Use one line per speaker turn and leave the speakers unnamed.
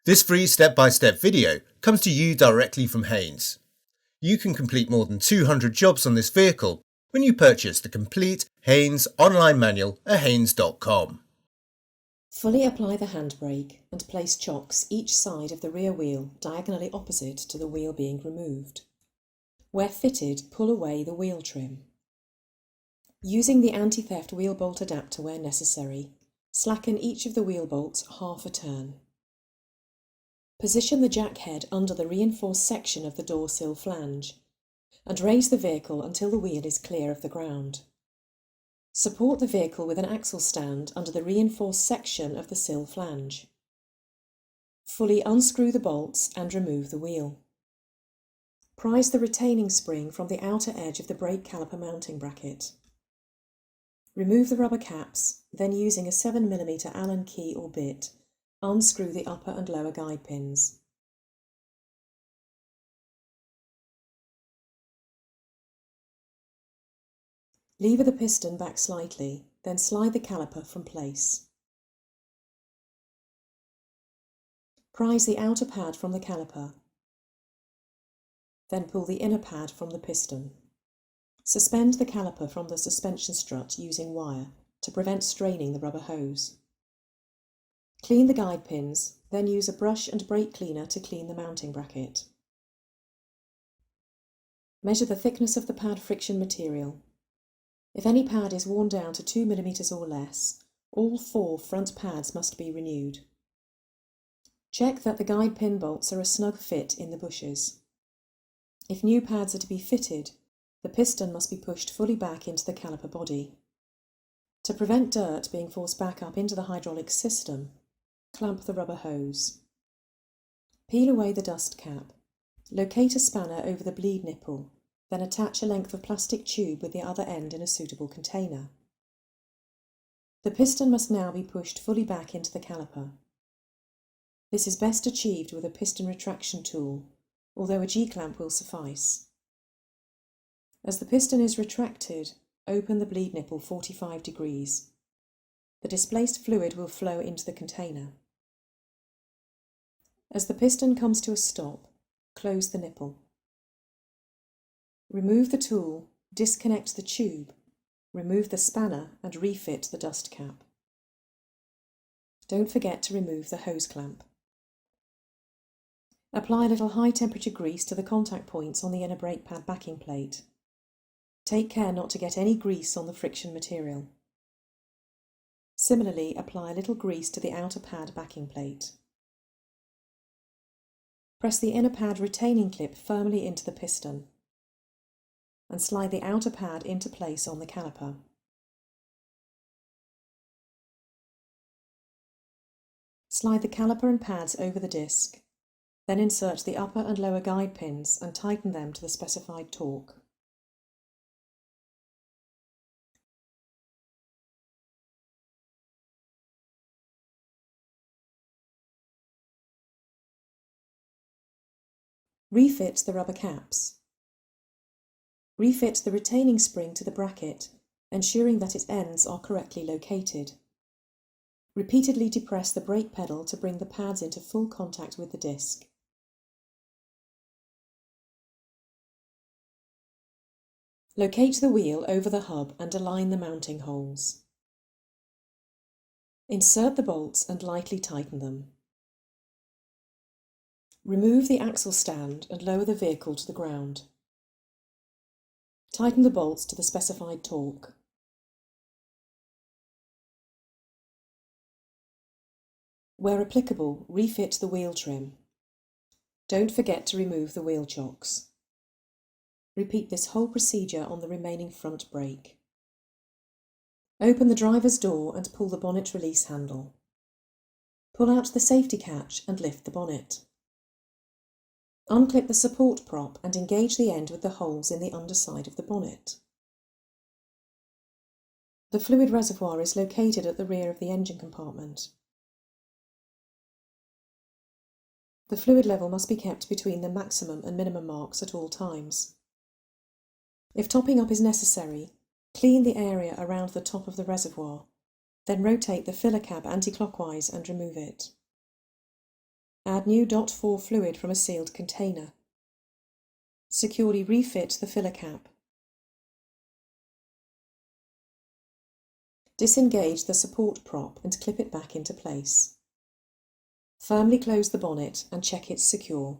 This free step-by-step video comes to you directly from Haynes. You can complete more than 200 jobs on this vehicle when you purchase the complete Haynes online manual at haynes.com.
Fully apply the handbrake and place chocks each side of the rear wheel diagonally opposite to the wheel being removed. Where fitted, pull away the wheel trim. Using the anti-theft wheel bolt adapter where necessary, slacken each of the wheel bolts half a turn. Position the jack head under the reinforced section of the door sill flange and raise the vehicle until the wheel is clear of the ground. Support the vehicle with an axle stand under the reinforced section of the sill flange. Fully unscrew the bolts and remove the wheel. Prise the retaining spring from the outer edge of the brake caliper mounting bracket. Remove the rubber caps, then using a 7mm Allen key or bit, unscrew the upper and lower guide pins. Lever the piston back slightly, then slide the caliper from place. Prise the outer pad from the caliper, then pull the inner pad from the piston. Suspend the caliper from the suspension strut using wire to prevent straining the rubber hose. Clean the guide pins, then use a brush and brake cleaner to clean the mounting bracket. Measure the thickness of the pad friction material. If any pad is worn down to 2mm or less, all 4 front pads must be renewed. Check that the guide pin bolts are a snug fit in the bushes. If new pads are to be fitted, the piston must be pushed fully back into the caliper body. To prevent dirt being forced back up into the hydraulic system, clamp the rubber hose. Peel away the dust cap. Locate a spanner over the bleed nipple, then attach a length of plastic tube with the other end in a suitable container. The piston must now be pushed fully back into the caliper. This is best achieved with a piston retraction tool, although a G-clamp will suffice. As the piston is retracted, open the bleed nipple 45 degrees. The displaced fluid will flow into the container. As the piston comes to a stop, close the nipple. Remove the tool, disconnect the tube, remove the spanner and refit the dust cap. Don't forget to remove the hose clamp. Apply a little high-temperature grease to the contact points on the inner brake pad backing plate. Take care not to get any grease on the friction material. Similarly, apply a little grease to the outer pad backing plate. Press the inner pad retaining clip firmly into the piston and slide the outer pad into place on the caliper. Slide the caliper and pads over the disc, then insert the upper and lower guide pins and tighten them to the specified torque. Refit the rubber caps. Refit the retaining spring to the bracket, ensuring that its ends are correctly located. Repeatedly depress the brake pedal to bring the pads into full contact with the disc. Locate the wheel over the hub and align the mounting holes. Insert the bolts and lightly tighten them. Remove the axle stand and lower the vehicle to the ground. Tighten the bolts to the specified torque. Where applicable, refit the wheel trim. Don't forget to remove the wheel chocks. Repeat this whole procedure on the remaining front brake. Open the driver's door and pull the bonnet release handle. Pull out the safety catch and lift the bonnet. Unclip the support prop and engage the end with the holes in the underside of the bonnet. The fluid reservoir is located at the rear of the engine compartment. The fluid level must be kept between the maximum and minimum marks at all times. If topping up is necessary, clean the area around the top of the reservoir, then rotate the filler cap anti-clockwise and remove it. Add new .4 fluid from a sealed container. Securely refit the filler cap. Disengage the support prop and clip it back into place. Firmly close the bonnet and check it's secure.